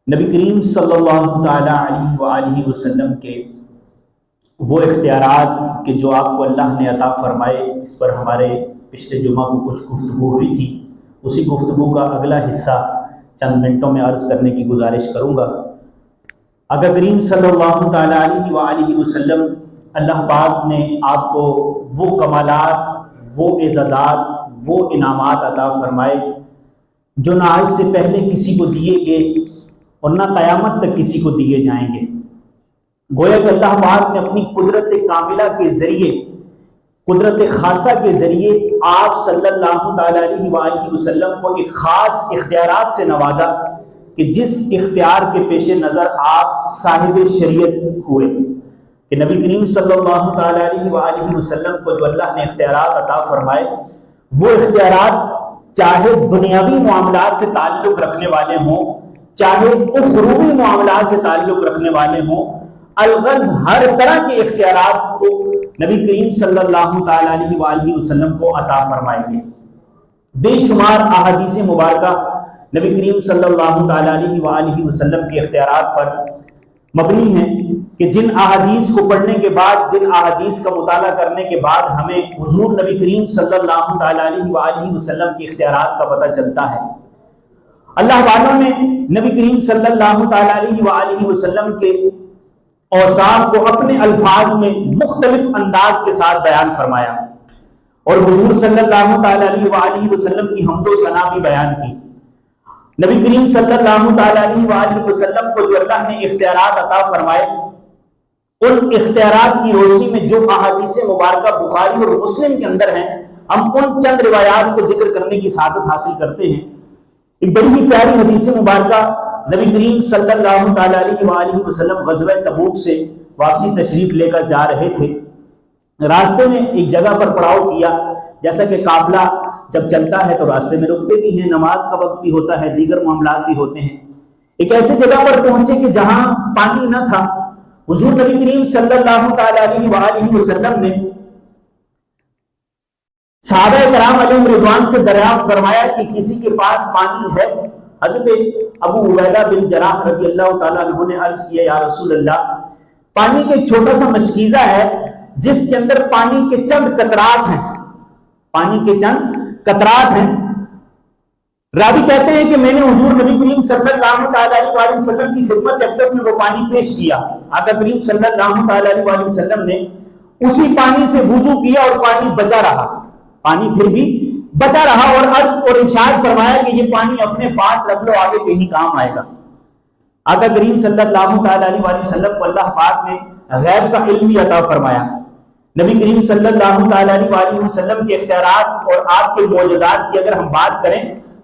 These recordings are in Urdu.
نبی کریم صلی اللہ تعالی علیہ وآلہ وسلم کے وہ اختیارات کہ جو آپ کو اللہ نے عطا فرمائے، اس پر ہمارے پچھلے جمعہ کو کچھ گفتگو ہوئی تھی۔ اسی گفتگو کا اگلا حصہ چند منٹوں میں عرض کرنے کی گزارش کروں گا۔ آقا کریم صلی اللہ تعالی علیہ وآلہ وسلم، اللہ پاک نے آپ کو وہ کمالات، وہ اعزازات، وہ انعامات عطا فرمائے جو نہ آج سے پہلے کسی کو دیے گئے اور نہ قیامت تک کسی کو دیے جائیں گے۔ گویا کہ اللہ پاک نے اپنی قدرت کاملہ کے ذریعے، قدرت خاصہ کے ذریعے آپ صلی اللہ تعالی علیہ وآلہ وسلم کو ایک خاص اختیارات سے نوازا کہ جس اختیار کے پیش نظر آپ صاحب شریعت ہوئے، کہ نبی کریم صلی اللہ تعالی علیہ وآلہ وسلم کو جو اللہ نے اختیارات عطا فرمائے، وہ اختیارات چاہے دنیاوی معاملات سے تعلق رکھنے والے ہوں، چاہے اخروی معاملات سے تعلق رکھنے والے ہوں، الغرض ہر طرح کے اختیارات کو نبی کریم صلی اللہ تعالی علیہ وآلہ وسلم کو عطا فرمائیں گے۔ بے شمار احادیث مبارکہ نبی کریم صلی اللہ تعالی علیہ وآلہ وسلم کے اختیارات پر مبنی ہیں کہ جن احادیث کو پڑھنے کے بعد، جن احادیث کا مطالعہ کرنے کے بعد ہمیں حضور نبی کریم صلی اللہ تعالی علیہ وآلہ وسلم کے اختیارات کا پتہ چلتا ہے۔ اللہ والوں نے نبی کریم صلی اللہ تعالی علیہ وآلہ وسلم کے اوصاف کو اپنے الفاظ میں مختلف انداز کے ساتھ بیان فرمایا، اور حضور صلی اللہ تعالی علیہ وآلہ وسلم کی حمد و ثنا بھی بیان کی۔ نبی کریم صلی اللہ تعالی علیہ وآلہ وسلم کو جو اللہ نے اختیارات عطا فرمائے، ان اختیارات کی روشنی میں جو احادیث مبارکہ بخاری اور مسلم کے اندر ہیں، ہم ان چند روایات کو ذکر کرنے کی سعادت حاصل کرتے ہیں۔ ایک بڑی ہی پیاری حدیث مبارکہ، نبی کریم صلی اللہ تعالی علیہ وآلہ وسلم غزوہ تبوک سے واپسی تشریف لے کر جا رہے تھے۔ راستے میں ایک جگہ پر پڑاؤ کیا، جیسا کہ قافلہ جب چلتا ہے تو راستے میں رکتے بھی ہیں، نماز کا وقت بھی ہوتا ہے، دیگر معاملات بھی ہوتے ہیں۔ ایک ایسی جگہ پر پہنچے کہ جہاں پانی نہ تھا۔ حضور نبی کریم صلی اللہ تعالی علیہ وآلہ وسلم نے صحابہ کرام علیہم رضوان سے دریافت فرمایا کہ کسی کے پاس پانی ہے؟ حضرت ابو عبیدہ بن جراح رضی اللہ تعالیٰ عنہ نے عرض کیا، یا رسول اللہ، پانی کے ایک چھوٹا سا مشکیزہ ہے جس کے اندر پانی کے چند قطرات ہیں، پانی کے چند قطرات ہیں۔ راوی کہتے ہیں کہ میں نے حضور نبی کریم صلی اللہ تعالی علیہ وآلہ وسلم کی خدمت اقدس میں وہ پانی پیش کیا۔ آقا کریم صلی اللہ تعالی علیہ وآلہ وسلم نے اسی پانی سے وضو کیا اور پانی بچا رہا، پانی پھر بھی بچا رہا، اور ارشاد فرمایا کہ یہ پانی اپنے پاس رکھ لو، آگے کہیں کام آئے گا۔ آقا کریم صلی اللہ تعالی علیہ وآلہ وسلم کو اللہ پاک نے غیب کا علم بھی عطا فرمایا۔ نبی کریم صلی اللہ تعالی علیہ وآلہ وسلم کے اختیارات اور آپ کے معجزات کی اگر ہم بات کریں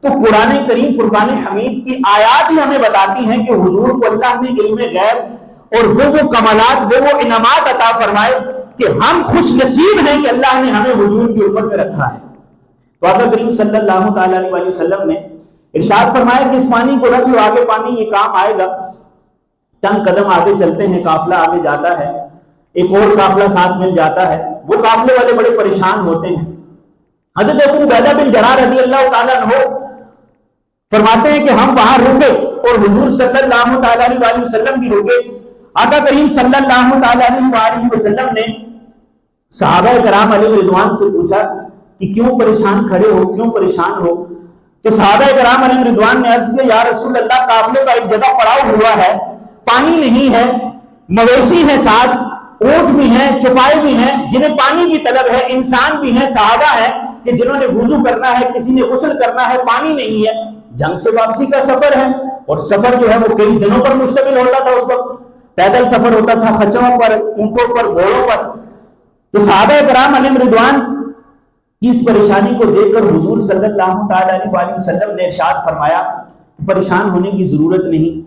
تو قرآن کریم فرقان حمید کی آیات ہی ہمیں بتاتی ہیں کہ حضور کو اللہ نے علم غیب اور وہ کمالات، وہ انعامات عطا فرمائے کہ ہم خوش نصیب ہیں کہ اللہ نے ہمیں حضور کی امت میں رکھا ہے۔ تو آقا کریم صلی اللہ تعالی علیہ وآلہ وسلم نے ارشاد فرمایا کہ اس پانی کو رکھ لو، آگے پانی یہ کام آئے گا۔ چند قدم آگے چلتے ہیں، قافلہ آگے جاتا ہے، ایک اور قافلہ ساتھ مل جاتا ہے، وہ قافلے والے بڑے پریشان ہوتے ہیں۔ حضرت ابو عبیدہ بن جراح رضی اللہ تعالیٰ عنہ فرماتے ہیں کہ ہم وہاں رکے اور حضور صلی اللہ تعالی علیہ وآلہ وسلم بھی رکے۔ آقا کریم صلی اللہ تعالی علیہ وآلہ وسلم نے صحابہ کرام علیہ رضوان سے پوچھا کہ کیوں پریشان کھڑے ہو، کیوں پریشان ہو؟ تو صحابہ کرام علیہ رضوان نے عرض کیا، یا رسول اللہ، قافلے کا ایک جگہ پڑاؤ ہوا ہے، پانی نہیں ہے، مویشی ہیں ساتھ، اونٹ بھی ہیں، چوپائے بھی ہیں جنہیں پانی کی طلب ہے، انسان بھی ہیں، صحابہ ہیں کہ جنہوں نے وضو کرنا ہے، کسی نے غسل کرنا ہے، پانی نہیں ہے۔ جنگ سے واپسی کا سفر ہے، اور سفر جو ہے وہ کئی دنوں پر مشتمل ہوتا تھا، اس وقت پیدل سفر ہوتا تھا، خچروں پر، اونٹوں پر، گھوڑوں پر۔ تو صحابہ کرام علیہ رضوان کی اس پریشانی کو دیکھ کر حضور صلی اللہ تعالی علیہ وآلہ وسلم نے ارشاد فرمایا کہ پریشان ہونے کی ضرورت نہیں۔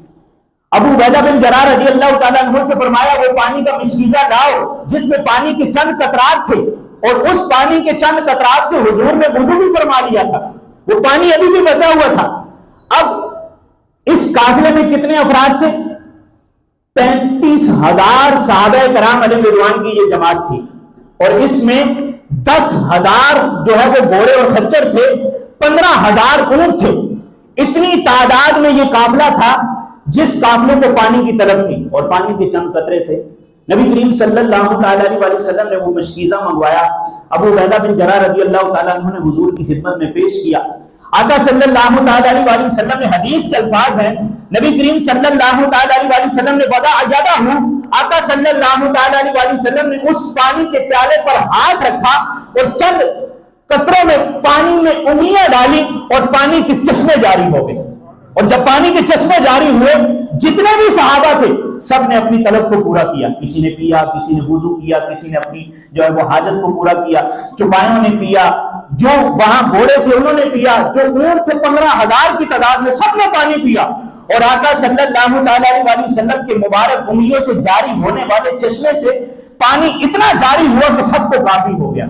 ابو عبیدہ بن جراح رضی اللہ تعالیٰ عنہ سے فرمایا وہ پانی کا مشکیزہ لاؤ جس میں پانی کے چند قطرات تھے، اور اس پانی کے چند قطرات سے حضور نے وضو بھی فرما لیا تھا، وہ پانی ابھی بھی بچا ہوا تھا۔ اب اس قافلے میں کتنے افراد تھے؟ 35,000 صحابہ کرام علیہ رضوان کی یہ جماعت تھی، اور اس میں 10,000 جو ہے وہ گھوڑے اور خچر تھے، 15,000 اونٹ تھے۔ اتنی تعداد میں یہ قافلہ تھا جس قافلے کو پانی کی طلب تھی اور پانی کے چند قطرے تھے، نبی کریم صلی اللہ تعالی علیہ وسلم نے وہ مشکیزہ منگوایا، ابو عبیدہ بن جراح رضی اللہ تعالیٰ عنہ نے حضور کی خدمت میں پیش کیا۔ آقا صلی اللہ تعالی علیہ وسلم نے، حدیث کے الفاظ ہیں، نبی کریم صلی اللہ تعالی علیہ وسلم نے وضع یدہ، آقا صلی اللہ تعالی علیہ وسلم نے اس پانی کے پیالے پر ہاتھ رکھا اور چند قطروں میں پانی میں انگلیاں ڈالی اور پانی کے چشمے جاری ہو گئے۔ اور جب پانی کے چشمے جاری ہوئے، جتنے بھی صحابہ تھے سب نے اپنی طلب کو پورا کیا، کسی نے پیا، کسی نے وضو کیا، کسی نے اپنی جو ہے وہ حاجت کو پورا کیا، چوپایوں نے پیا، جو وہاں گھوڑے تھے انہوں نے پیا، جو اونٹ تھے 15,000 کی تعداد میں سب نے پانی پیا۔ اور آقا صلی اللہ تعالی علیہ وسلم کے مبارک انگلیوں سے جاری ہونے والے چشمے سے پانی اتنا جاری ہوا کہ سب کو کافی ہو گیا۔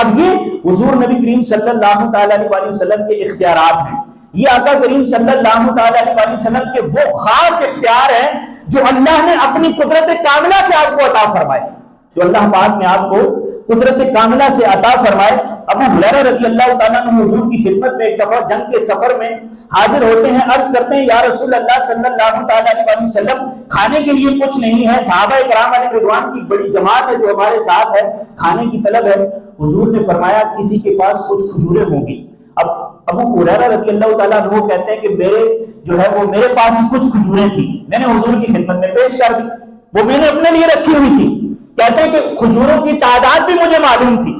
اب یہ حضور نبی کریم صلی اللہ تعالی علیہ وسلم کے اختیارات ہیں، یہ آقا کریم صلی اللہ تعالی علیہ وسلم کے وہ خاص اختیار ہیں جو اللہ نے اپنی قدرت کاملہ سے آپ کو عطا فرمائے، جو اللہ پاک نے آپ کو قدرت کاملہ سے عطا فرمائے۔ ابو ہریرہ رضی اللہ تعالیٰ عنہ حضور کی خدمت میں ایک دفعہ جنگ کے سفر میں حاضر ہوتے ہیں، عرض کرتے ہیں یا رسول اللہ صلی اللہ تعالی علیہ وسلم کھانے کے لیے کچھ نہیں ہے، صحابہ کرام علیہ رضوان کی بڑی جماعت ہے جو ہمارے ساتھ ہے، کھانے کی طلب ہے۔ حضور نے فرمایا کسی کے پاس کچھ کھجوریں ہوں گی۔ اب ابو ہریرہ رضی اللہ تعالیٰ عنہ کہتے ہیں کہ میرے پاس کچھ کھجوریں تھی، میں نے حضور کی خدمت میں پیش کر دی، وہ میں نے اپنے لیے رکھی ہوئی تھی۔ کہتے ہیں کہ کھجوروں کی تعداد بھی مجھے معلوم تھی،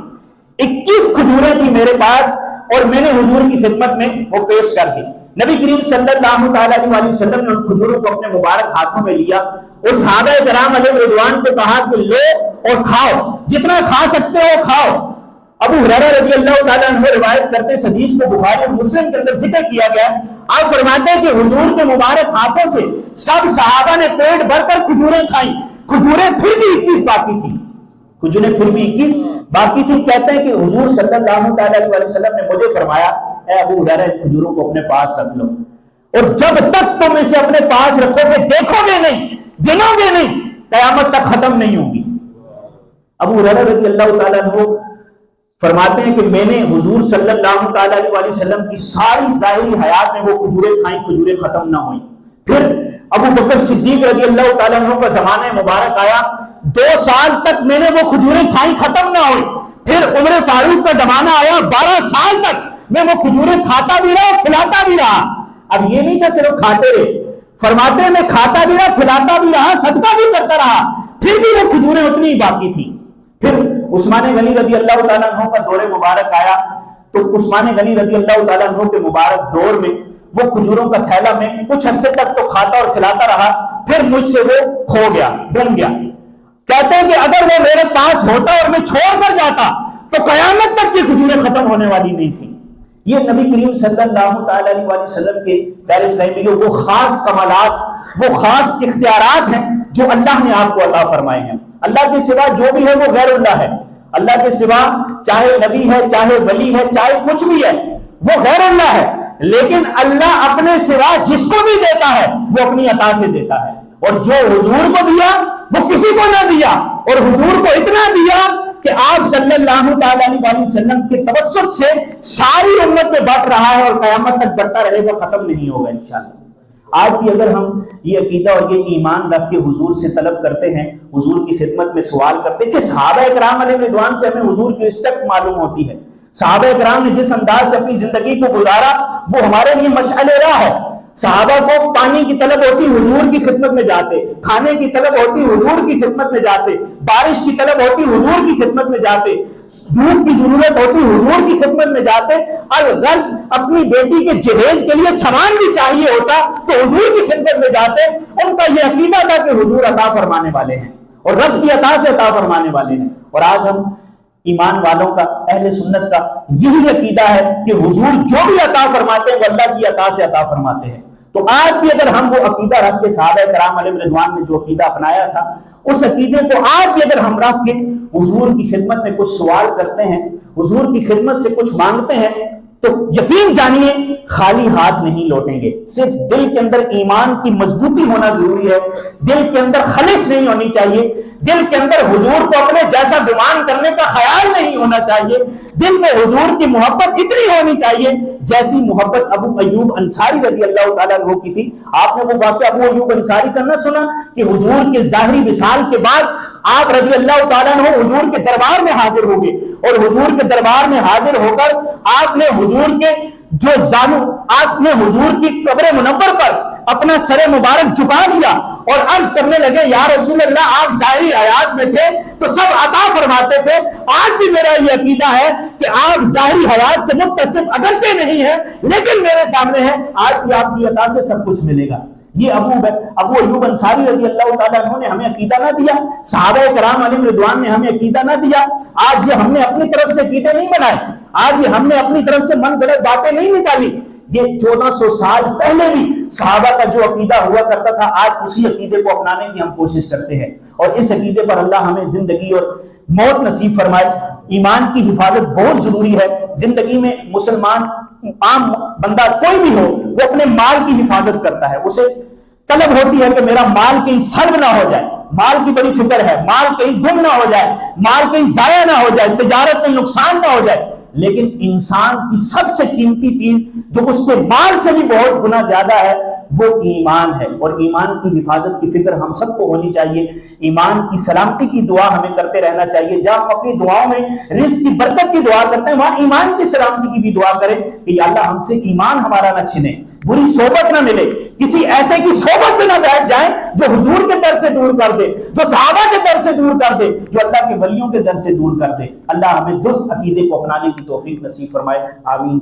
21 کھجوریں تھی میرے پاس، اور میں نے حضور کی خدمت میں وہ پیش کر دی۔ نبی کریم صلی اللہ تعالی علیہ وسلم نے ان کھجوروں کو اپنے مبارک ہاتھوں میں لیا اور صحابہ کرام علیہ رضوان کو کہا کہ لو اور کھاؤ، جتنا کھا سکتے ہو کھاؤ۔ ابو ہریرہ رضی اللہ تعالیٰ عنہ روایت کرتے ہیں، حدیث کو بخاری اور مسلم کے اندر ذکر کیا گیا، آپ فرماتے ہیں کہ حضور کے مبارک ہاتھوں سے سب صحابہ نے پیٹ بھر کر کھجوریں کھائیں، کھجوریں پھر بھی 21 باقی تھی، کھجوریں پھر بھی 21 باقی تھی۔ کہتے ہیں کہ حضور صلی اللہ تعالی علیہ وسلم نے مجھے فرمایا اے ابو ہریرہ کھجوروں کو اپنے پاس رکھ لو، اور جب تک تم اسے اپنے پاس رکھو گے، دیکھو گے نہیں، گنو گے نہیں، قیامت تک ختم نہیں ہوگی۔ ابو ہریرہ رضی اللہ تعالیٰ عنہ فرماتے ہیں کہ میں نے حضور صلی اللہ تعالی علیہ وسلم کی ساری ظاہری حیات میں وہ کھجوریں کھائیں، کھجوریں ختم نہ ہوئیں۔ پھر ابو بکر صدیق رضی اللہ تعالیٰ عنہ کا زمانہ مبارک آیا، 2 سال تک میں نے وہ کھجوریں کھائیں، ختم نہ ہوئی۔ پھر عمر فاروق کا زمانہ آیا، 12 سال تک میں وہ کھجوریں کھاتا بھی رہا، کھلاتا بھی رہا۔ اب یہ نہیں تھا صرف کھاتے رہے، فرماتے ہیں میں کھاتا بھی رہا، کھلاتا بھی رہا، صدقہ بھی کرتا رہا، پھر بھی وہ کھجوریں اتنی ہی باقی تھی۔ پھر عثمان غنی رضی اللہ تعالیٰ عنہ کا دور مبارک آیا، تو عثمان غنی رضی اللہ تعالیٰ عنہ کے مبارک دور میں وہ کھجوروں کا تھیلا میں کچھ عرصے تک تو کھاتا اور کھلاتا رہا، پھر مجھ سے وہ کھو گیا، گم گیا۔ کہتے ہیں کہ اگر وہ میرے پاس ہوتا اور میں چھوڑ کر جاتا تو قیامت تک یہ کھجوریں ختم ہونے والی نہیں تھی۔ یہ نبی کریم صلی اللہ تعالی علیہ وسلم کے پیارے اسلامی کے وہ خاص کمالات، وہ خاص اختیارات ہیں جو اللہ نے آپ کو عطا فرمائے ہیں۔ اللہ کے سوا جو بھی ہے وہ غیر اللہ ہے، اللہ کے سوا چاہے نبی ہے، چاہے ولی ہے، چاہے کچھ بھی ہے، وہ غیر اللہ ہے، لیکن اللہ اپنے سوا جس کو بھی دیتا ہے وہ اپنی عطا سے دیتا ہے، اور جو حضور کو دیا وہ کسی کو نہ دیا، اور حضور کو اتنا دیا کہ آپ صلی اللہ تعالی علیہ وسلم کے توسط سے ساری امت میں بٹ رہا ہے اور قیامت تک بڑھتا رہے گا، ختم نہیں ہوگا انشاءاللہ۔ آج بھی اگر ہم یہ عقیدہ اور یہ ایمان رکھ کے حضور سے طلب کرتے ہیں، حضور کی خدمت میں سوال کرتے ہیں کہ صحابہ کرام علیہ رضوان سے ہمیں حضور کی رسپیکٹ معلوم ہوتی ہے، صحابہ کرام نے جس انداز سے اپنی زندگی کو گزارا وہ ہمارے لیے مشعل راہ ہے۔ صحابہ کو پانی کی طلب ہوتی حضور کی خدمت میں جاتے، کھانے کی طلب ہوتی حضور کی خدمت میں جاتے، بارش کی طلب ہوتی حضور کی خدمت میں جاتے، دودھ کی ضرورت ہوتی حضور کی خدمت میں جاتے، اور غرض اپنی بیٹی کے جہیز کے لیے سامان بھی چاہیے ہوتا تو حضور کی خدمت میں جاتے۔ ان کا یہ عقیدہ تھا کہ حضور عطا فرمانے والے ہیں اور رب کی عطا سے عطا فرمانے والے ہیں، اور آج ہم ایمان والوں کا، اہل سنت کا یہی عقیدہ ہے کہ حضور جو بھی عطا فرماتے ہیں وہ اللہ کی عطا سے عطا فرماتے ہیں۔ تو آج بھی اگر ہم وہ عقیدہ رکھ کے صحابہ کرام علیہ رضوان نے جو عقیدہ اپنایا تھا اس عقیدے کو آج بھی اگر ہم رکھ کے حضور کی خدمت میں کچھ سوال کرتے ہیں، حضور کی خدمت سے کچھ مانگتے ہیں، تو یقین جانیے خالی ہاتھ نہیں لوٹیں گے۔ صرف دل کے اندر ایمان کی مضبوطی ہونا ضروری ہے، دل کے اندر خلش نہیں ہونی چاہیے، دل کے اندر حضور کو اپنے جیسا گمان کرنے کا خیال نہیں ہونا چاہیے، دل میں حضور کی محبت اتنی ہونی چاہیے جیسی محبت ابو ایوب انصاری رضی اللہ تعالیٰ عنہ کی تھی۔ آپ نے وہ واقعہ ابو ایوب انصاری کا نہ سنا کہ حضور کے ظاہری وصال کے بعد آپ رضی اللہ تعالیٰ عنہ حضور کے دربار میں حاضر ہو گئے، اور حضور کے دربار میں حاضر ہو کر آپ نے حضور کے جو زانو، آپ نے حضور کی قبر منور پر اپنا سر مبارک جھکا دیا اور عرض کرنے لگے یا رسول اللہ، آپ ظاہری حیات میں تھے تو سب عطا فرماتے تھے، آج بھی میرا یہ عقیدہ ہے کہ آپ ظاہری حیات سے متصف اگرچہ نہیں ہیں لیکن میرے سامنے ہے، آج بھی آپ کی عطا سے سب کچھ ملے گا۔ یہ ابو ایوب انصاری رضی اللہ تعالیٰ عنہ نے ہمیں عقیدہ نہ دیا، صحابہ کرام علیہم رضوان نے ہمیں عقیدہ نہ دیا، آج یہ ہم نے اپنی طرف سے عقیدے نہیں بنائے، آج یہ ہم نے اپنی طرف سے من گڑت باتیں نہیں نکالی، یہ 1400 سال پہلے بھی صحابہ کا جو عقیدہ ہوا کرتا تھا آج اسی عقیدے کو اپنانے کی ہم کوشش کرتے ہیں، اور اس عقیدے پر اللہ ہمیں زندگی اور موت نصیب فرمائے۔ ایمان کی حفاظت بہت ضروری ہے زندگی میں۔ مسلمان عام بندہ کوئی بھی ہو وہ اپنے مال کی حفاظت کرتا ہے، اسے طلب ہوتی ہے کہ میرا مال کہیں سلب نہ ہو جائے، مال کی بڑی فکر ہے، مال کہیں گم نہ ہو جائے، مال کہیں ضائع نہ ہو جائے، تجارت میں نقصان نہ ہو جائے۔ لیکن انسان کی سب سے قیمتی چیز جو اس کے مال سے بھی بہت گنا زیادہ ہے وہ ایمان ہے، اور ایمان کی حفاظت کی فکر ہم سب کو ہونی چاہیے۔ ایمان کی سلامتی کی دعا ہمیں کرتے رہنا چاہیے، جہاں ہم اپنی دعاؤں میں رزق کی برکت کی دعا کرتے ہیں وہاں ایمان کی سلامتی کی بھی دعا کریں کہ یا اللہ ہم سے ایمان ہمارا نہ چھنے، بری صحبت نہ ملے، کسی ایسے کی صحبت میں نہ بیٹھ جائیں جو حضور کے در سے دور کر دے، جو صحابہ کے در سے دور کر دے، جو اللہ کے ولیوں کے در سے دور کر دے۔ اللہ ہمیں درست عقیدے کو اپنانے کی توفیق نصیب فرمائے، آمین۔